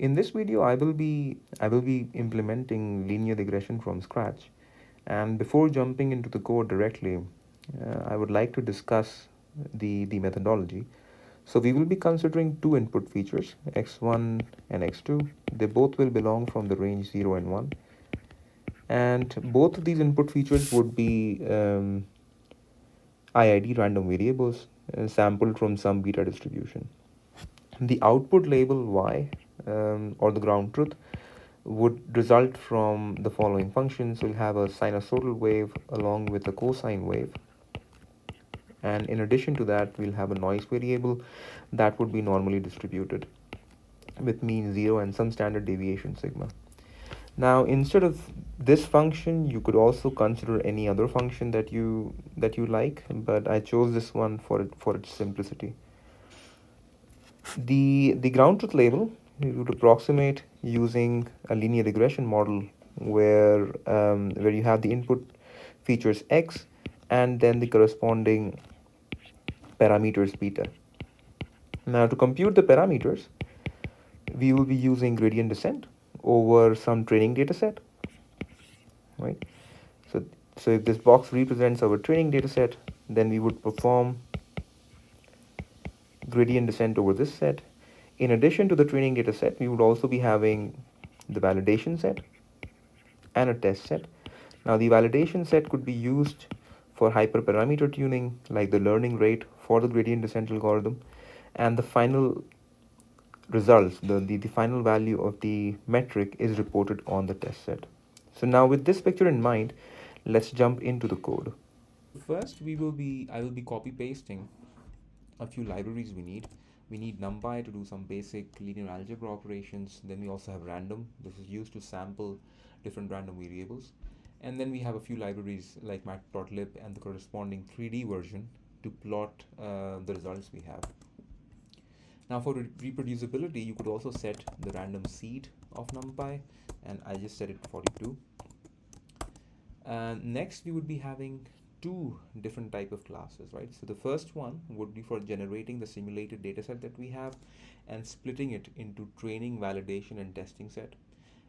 In this video, I will be implementing linear regression from scratch. And before jumping into the code directly, I would like to discuss the methodology. So we will be considering two input features, x1 and x2. They both will belong from the range 0 and 1. And both of these input features would be IID random variables sampled from some beta distribution. The output label y, or the ground truth, would result from the following functions. We'll have a sinusoidal wave along with a cosine wave. And in addition to that, we'll have a noise variable that would be normally distributed with mean 0 and some standard deviation sigma. Now, instead of this function, you could also consider any other function that you like, but I chose this one for its simplicity. The ground truth label we would approximate using a linear regression model where you have the input features x and then the corresponding parameters beta. Now to compute the parameters, we will be using gradient descent over some training data set, right? So, so if this box represents our training data set, then we would perform gradient descent over this set. In addition to the training data set, we would also be having the validation set and a test set. Now the validation set could be used for hyperparameter tuning, like the learning rate for the gradient descent algorithm, and the final results, the final value of the metric is reported on the test set. So now with this picture in mind, let's jump into the code. First, I will be copy pasting a few libraries we need. We need NumPy to do some basic linear algebra operations. Then we also have random. This is used to sample different random variables. And then we have a few libraries like matplotlib and the corresponding 3D version to plot the results we have. Now for reproducibility, you could also set the random seed of NumPy, and I just set it to 42. Next, we would be having two different type of classes, right? So the first one would be for generating the simulated dataset that we have and splitting it into training, validation, and testing set.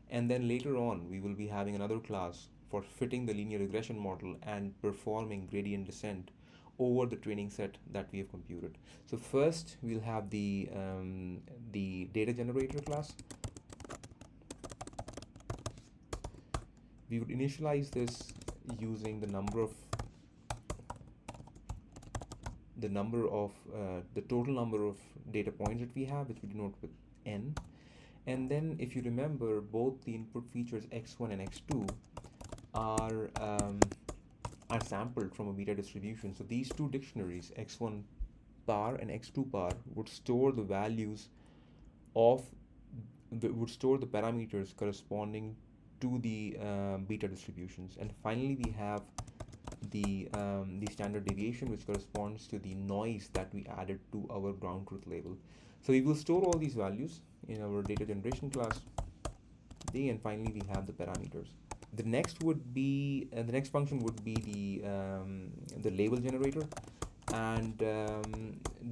And then later on, we will be having another class for fitting the linear regression model and performing gradient descent over the training set that we have computed. So first, we'll have the data generator class. We would initialize this using the total number of data points that we have, which we denote with n. And then if you remember, both the input features x1 and x2 are sampled from a beta distribution. So these two dictionaries, x1 bar and x2 bar, would store the values would store the parameters corresponding to the beta distributions. And finally, we have the standard deviation, which corresponds to the noise that we added to our ground truth label. So we will store all these values in our data generation class D, and finally we have the parameters. The next function would be the label generator, and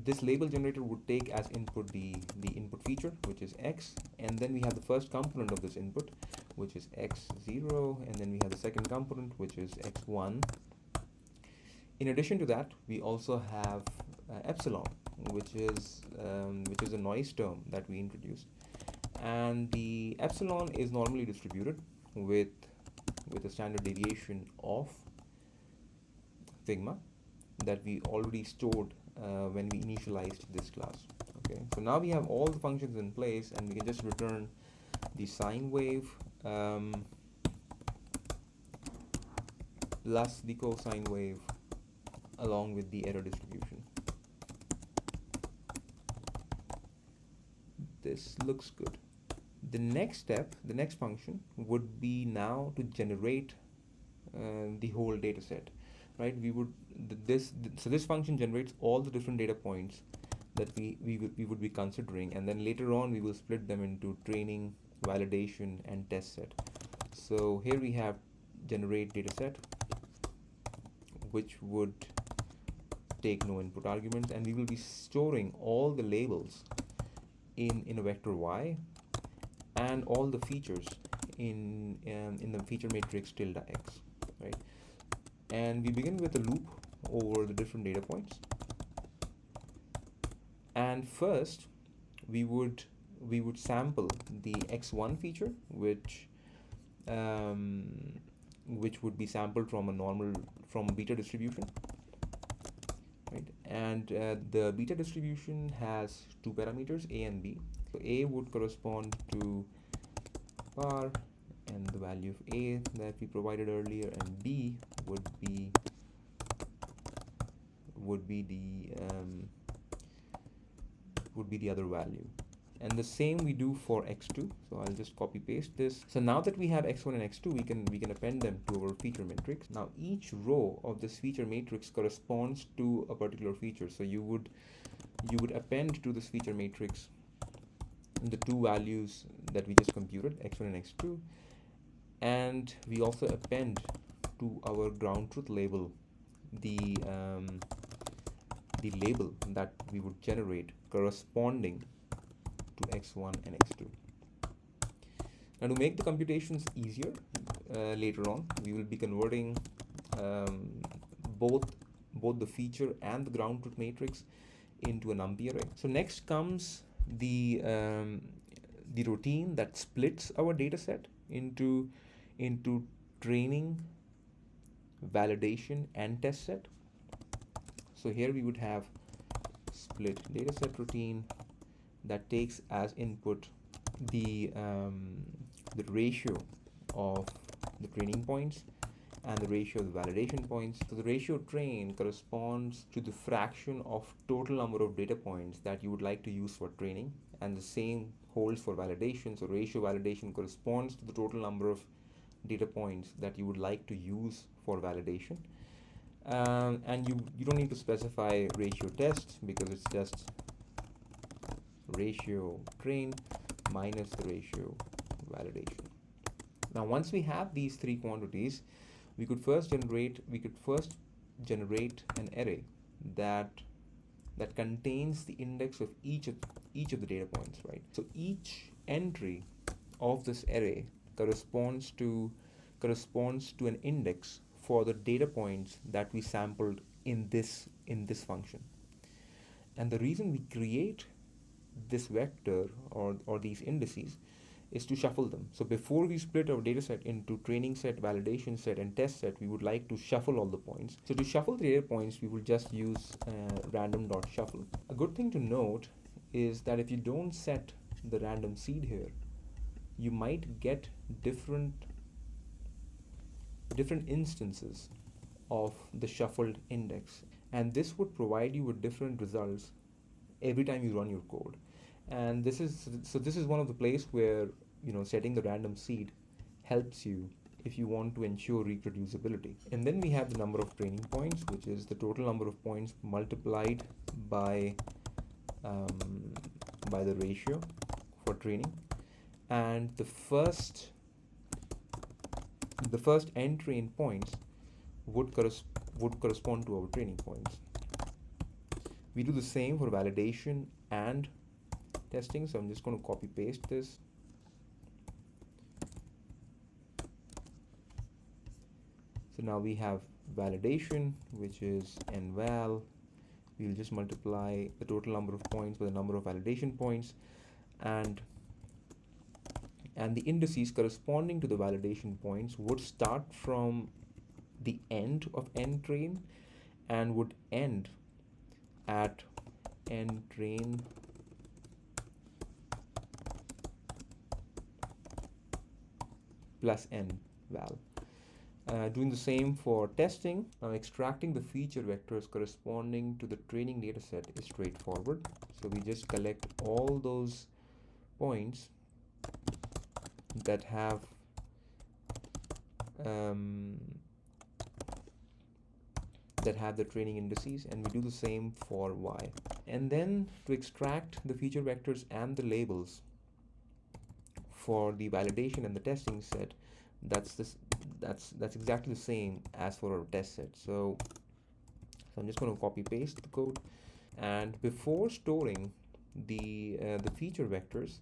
this label generator would take as input the input feature, which is x, and then we have the first component of this input, which is x0, and then we have the second component, which is x1. In addition to that, we also have epsilon, which is a noise term that we introduced, and the epsilon is normally distributed with a standard deviation of sigma that we already stored when we initialized this class. Okay, so now we have all the functions in place, and we can just return the sine wave plus the cosine wave along with the error distribution. This looks good. The next function would be now to generate the whole data set, right? So this function generates all the different data points that we would be considering, and then later on we will split them into training, validation, and test set. So here we have generate data set, which would take no input arguments, and we will be storing all the labels in a vector y, and all the features in the feature matrix tilde x, right? And we begin with a loop over the different data points. And first, we would sample the x1 feature, which would be sampled from a beta distribution, right? And the beta distribution has two parameters, a and b. So a would correspond to bar and the value of a that we provided earlier, and b would be the other value. And the same we do for x2. So I'll just copy paste this. So now that we have x1 and x2, we can append them to our feature matrix. Now each row of this feature matrix corresponds to a particular feature. So you would append to this feature matrix the two values that we just computed, x1 and x2, and we also append to our ground truth label the label that we would generate corresponding to x1 and x2. Now, to make the computations easier, later on we will be converting both the feature and the ground truth matrix into a numpy array. So next comes the routine that splits our data set into training, validation, and test set. So here we would have split dataset routine that takes as input the ratio of the training points and the ratio of the validation points. So the ratio train corresponds to the fraction of total number of data points that you would like to use for training, and the same holds for validation. So ratio validation corresponds to the total number of data points that you would like to use for validation. And you don't need to specify ratio test because it's just ratio train minus the ratio validation. Now once we have these three quantities, we could first generate an array that contains the index of each of the data points, right? So each entry of this array corresponds to an index for the data points that we sampled in this function. And the reason we create this vector or these indices is to shuffle them. So before we split our data set into training set, validation set, and test set, we would like to shuffle all the points. So to shuffle the data points, we will just use random.shuffle. A good thing to note is that if you don't set the random seed here, you might get different instances of the shuffled index, and this would provide you with different results every time you run your code. And this is one of the places where setting the random seed helps you if you want to ensure reproducibility. And then we have the number of training points, which is the total number of points multiplied by the ratio for training. And the first entry in points would correspond to our training points. We do the same for validation and testing, so I'm just going to copy paste this. So now we have validation, which is nval. We'll just multiply the total number of points by the number of validation points, and the indices corresponding to the validation points would start from the end of ntrain and would end at ntrain plus nval. Doing the same for testing. Now extracting the feature vectors corresponding to the training dataset is straightforward. So we just collect all those points that have the training indices, and we do the same for y. And then to extract the feature vectors and the labels for the validation and the testing set, that's exactly the same as for our test set. So I'm just going to copy paste the code, and before storing the feature vectors,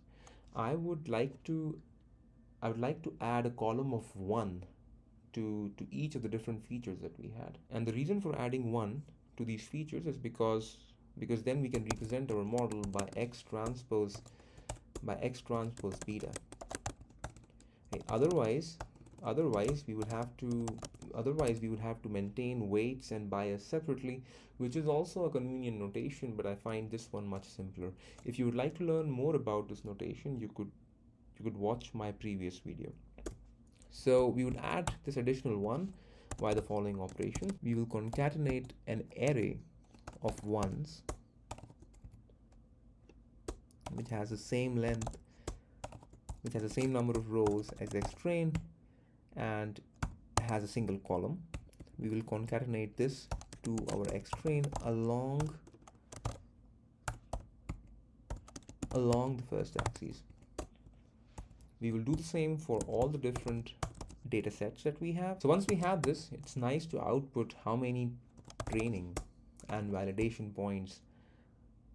I would like to I would like to add a column of 1 to each of the different features that we had. And the reason for adding 1 to these features is because then we can represent our model by x transpose beta. Okay, otherwise we would have to maintain weights and bias separately, which is also a convenient notation, but I find this one much simpler. If you would like to learn more about this notation, you could watch my previous video. So we would add this additional 1 by the following operation. We will concatenate an array of 1s which has the same length, which has the same number of rows as x train and has a single column. We will concatenate this to our x train along the first axis. We will do the same for all the different data sets that we have. So once we have this, it's nice to output how many training and validation points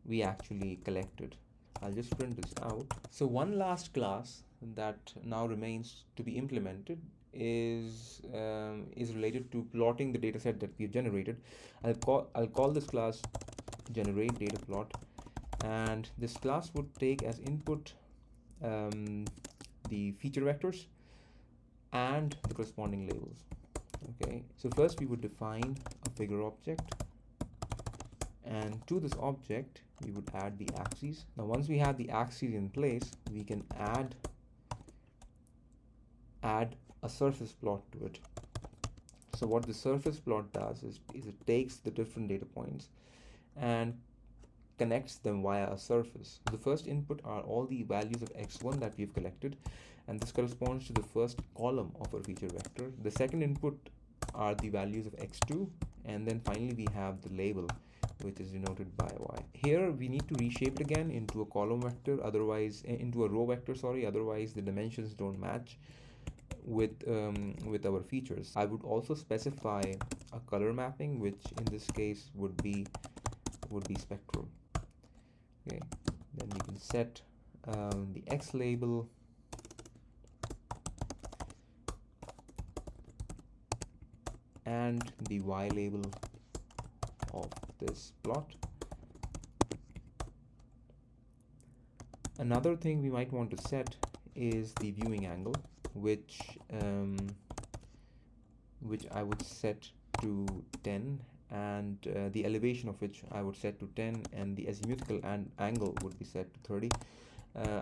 we actually collected. I'll just print this out. So one last class that now remains to be implemented is related to plotting the dataset that we've generated. I'll call this class generate data plot, and this class would take as input the feature vectors and the corresponding labels. Okay, so first we would define a figure object, and to this object we would add the axes. Now once we have the axes in place, we can add a surface plot to it. So what the surface plot does is it takes the different data points and connects them via a surface. The first input are all the values of x1 that we've collected, and this corresponds to the first column of our feature vector. The second input are the values of x2, and then finally we have the label, which is denoted by y. Here we need to reshape it again into a column vector, otherwise into a row vector, sorry, otherwise the dimensions don't match with our features. I would also specify a color mapping, which in this case would be spectral. Okay, then we can set the x label and the y label of this plot. Another thing we might want to set is the viewing angle, which I would set to 10, and the elevation of which I would set to 10, and the azimuthal angle would be set to 30.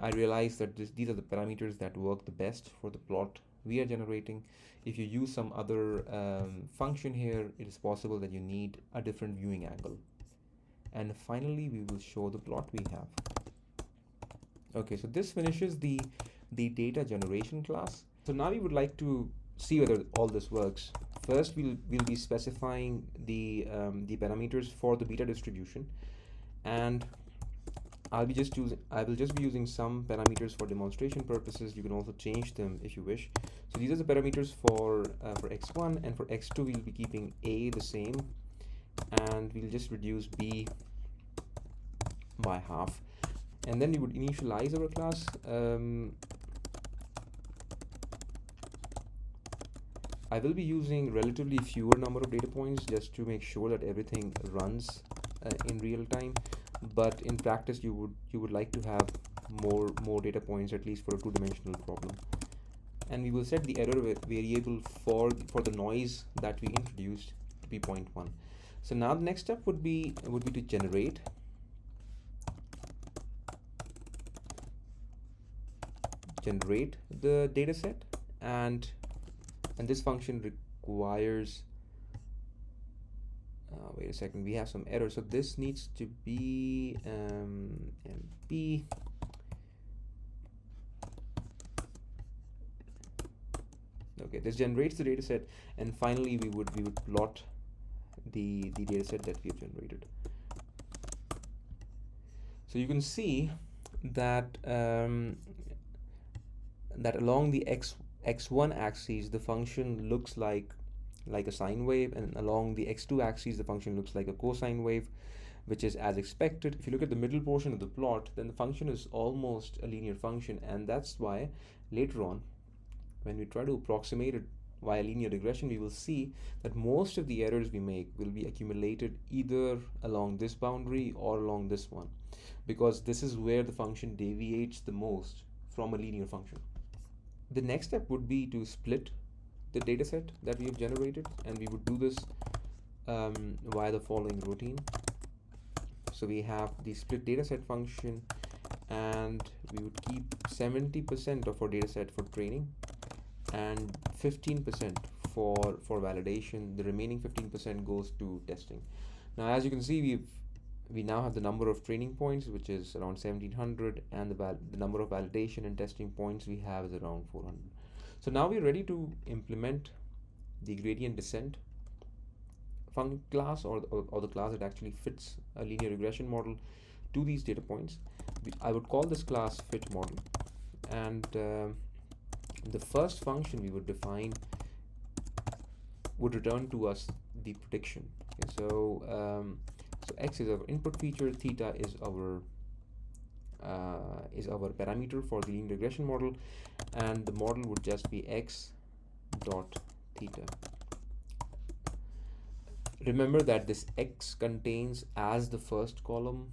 I realize that these are the parameters that work the best for the plot we are generating. If you use some other function here, it is possible that you need a different viewing angle. And finally, we will show the plot we have. Okay, so this finishes the data generation class. So now we would like to see whether all this works. First, we'll be specifying the parameters for the beta distribution, and I will just be using some parameters for demonstration purposes. You can also change them if you wish. So these are the parameters for x1, and for x2 we'll be keeping a the same, and we'll just reduce b by half, and then we would initialize our class. I will be using relatively fewer number of data points just to make sure that everything runs in real time, but in practice you would like to have more data points, at least for a two-dimensional problem. And we will set the error variable for the noise that we introduced to be 0.1. So now the next step would be to generate the data set, and this function requires wait a second, we have some error. So this needs to be mp okay, this generates the data set, and finally we would plot the data set that we have generated. So you can see that that along the x1 axis the function looks like a sine wave, and along the x2 axis the function looks like a cosine wave. which is as expected. If you look at the middle portion of the plot, then the function is almost a linear function, and that's why later on, when we try to approximate it via linear regression, we will see that most of the errors we make will be accumulated either along this boundary or along this one, because this is where the function deviates the most from a linear function. The next step would be to split the dataset that we have generated, and we would do this via the following routine. So we have the split dataset function, and we would keep 70% of our dataset for training and 15% for validation. The remaining 15% goes to testing. Now, as you can see, we now have the number of training points, which is around 1700, and the number of validation and testing points we have is around 400. So now we're ready to implement the gradient descent class, or the class that actually fits a linear regression model to these data points. I would call this class fit model, and the first function we would define would return to us the prediction. Okay, so x is our input feature, theta is our parameter for the linear regression model, and the model would just be x dot theta. Remember that this x contains as the first column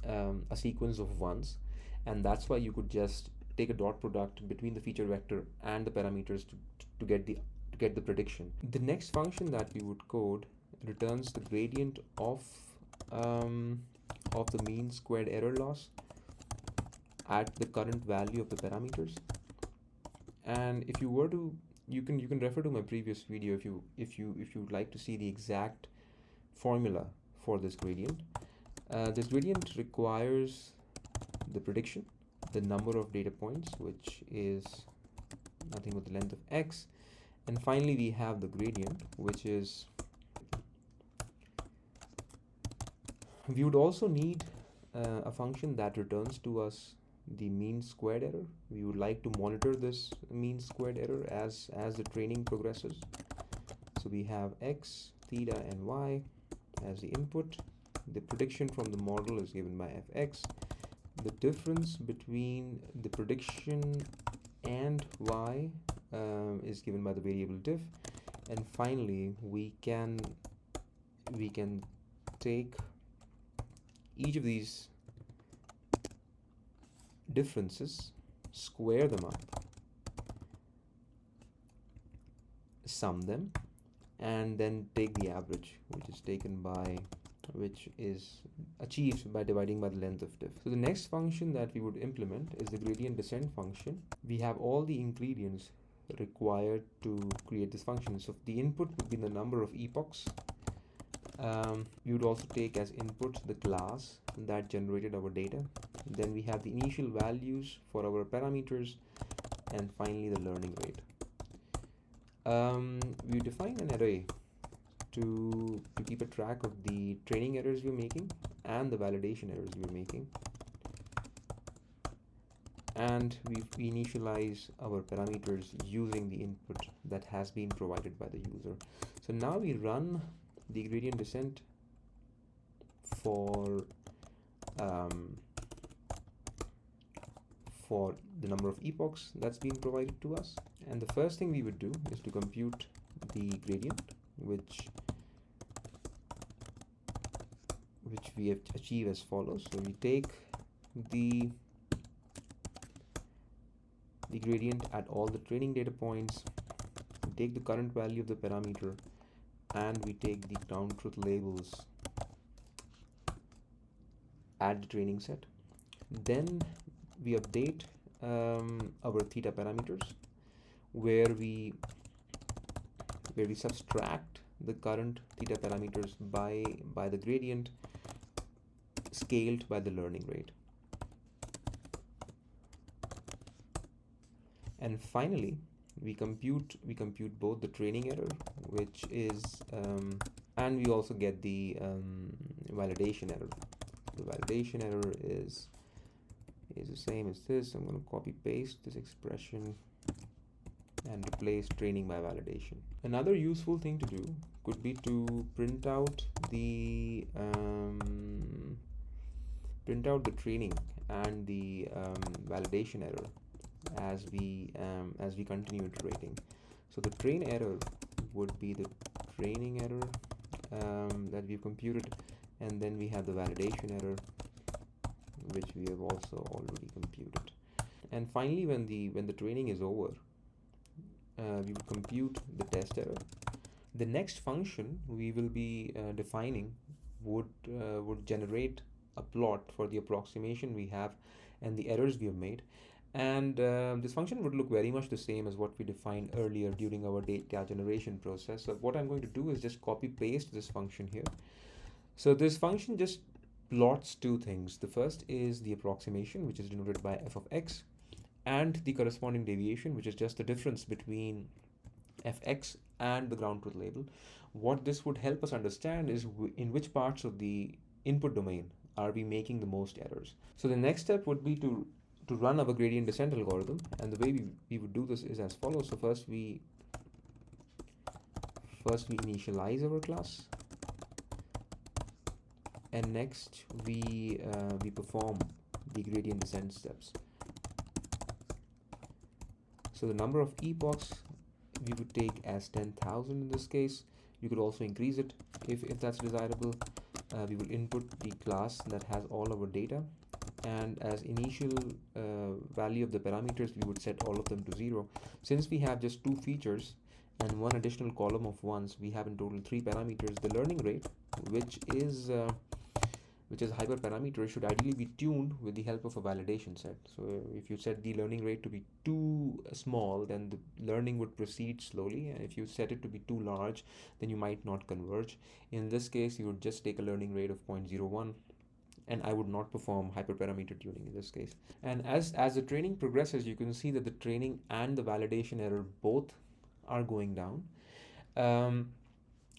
a sequence of ones, and that's why you could just take a dot product between the feature vector and the parameters to get the prediction. The next function that we would code returns the gradient of the mean squared error loss at the current value of the parameters. And if you were to, you can refer to my previous video if you would like to see the exact formula for this gradient. This gradient requires the prediction, the number of data points, which is nothing but the length of x, and finally we have the gradient, which is, we would also need a function that returns to us the mean squared error. We would like to monitor this mean squared error as the training progresses. So we have x, theta, and y as the input. The prediction from the model is given by fx. The difference between the prediction and y is given by the variable diff. And finally, we can take each of these differences, square them up, sum them, and then take the average, which is achieved by dividing by the length of diff. So the next function that we would implement is the gradient descent function. We have all the ingredients required to create this function. So the input would be the number of epochs. We would also take as input the class that generated our data. Then we have the initial values for our parameters, and finally the learning rate. We define an array to keep a track of the training errors we're making and the validation errors we're making. And we initialize our parameters using the input that has been provided by the user. So now we run the gradient descent for the number of epochs that's been provided to us. And the first thing we would do is to compute the gradient, which we have achieved as follows. So we take the gradient at all the training data points, we take the current value of the parameter, and we take the ground truth labels at the training set. Then we update our theta parameters, where we subtract the current theta parameters by the gradient scaled by the learning rate. And finally, we compute both the training error, which is and we also get the validation error. The validation error is the same as this. I'm going to copy paste this expression and replace training by validation. Another useful thing to do could be to print out the training and the validation error as we continue iterating. So the train error would be the training error that we've computed, and then we have the validation error, which we have also already computed. And finally, when the training is over, we will compute the test error. The next function we will be defining would generate a plot for the approximation we have and the errors we have made. And this function would look very much the same as what we defined earlier during our data generation process. So what I'm going to do is just copy paste this function here. So this function just plots two things. The first is the approximation, which is denoted by f of x, and the corresponding deviation, which is just the difference between fx and the ground truth label. What this would help us understand is in which parts of the input domain are we making the most errors. So the next step would be to run our gradient descent algorithm, and the way we would do this is as follows. So first we initialize our class, and next we perform the gradient descent steps. So the number of epochs we would take as 10,000 in this case. You could also increase it if that's desirable. We will input the class that has all our data, and as initial value of the parameters we would set all of them to 0. Since we have just two features and one additional column of ones, we have in total 3 parameters. The learning rate, which is hyperparameter, should ideally be tuned with the help of a validation set. So if you set the learning rate to be too small, then the learning would proceed slowly, and if you set it to be too large, then you might not converge. In this case, you would just take a learning rate of 0.01, and I would not perform hyperparameter tuning in this case. And as the training progresses, you can see that the training and the validation error both are going down. And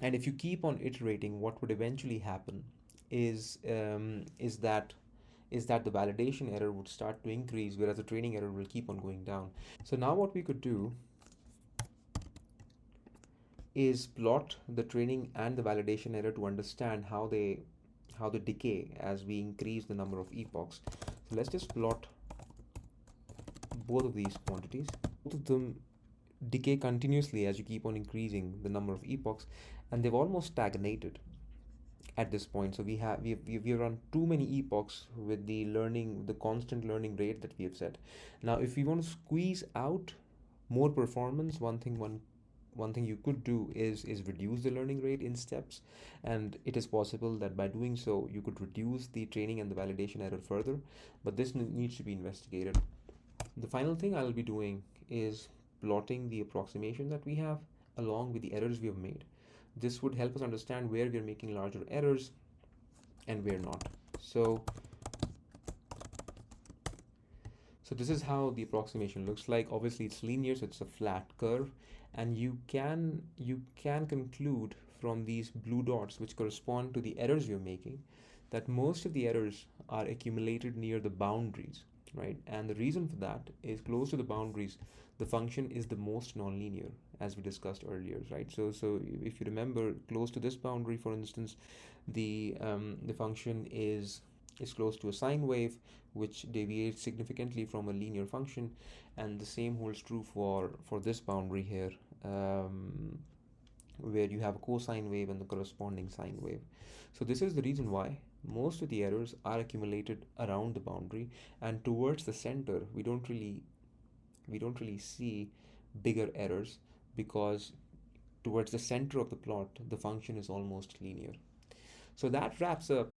if you keep on iterating, what would eventually happen is that the validation error would start to increase, whereas the training error will keep on going down. So now what we could do is plot the training and the validation error to understand how they decay as we increase the number of epochs. So let's just plot both of these quantities. Both of them decay continuously as you keep on increasing the number of epochs, and they've almost stagnated at this point. So we've run too many epochs with the constant learning rate that we have set. Now if we want to squeeze out more performance, one thing you could do is reduce the learning rate in steps, and it is possible that by doing so you could reduce the training and the validation error further, but this needs to be investigated. The final thing I'll be doing is plotting the approximation that we have along with the errors we have made. This would help us understand where we are making larger errors and where not. So this is how the approximation looks like. Obviously it's linear, so it's a flat curve, and you can conclude from these blue dots, which correspond to the errors you're making, that most of the errors are accumulated near the boundaries, right? And the reason for that is close to the boundaries, the function is the most nonlinear, as we discussed earlier, right? So if you remember, close to this boundary, for instance, the function is close to a sine wave, which deviates significantly from a linear function, and the same holds true for this boundary here, where you have a cosine wave and the corresponding sine wave. So this is the reason why most of the errors are accumulated around the boundary, and towards the center we don't really see bigger errors, because towards the center of the plot the function is almost linear. So that wraps up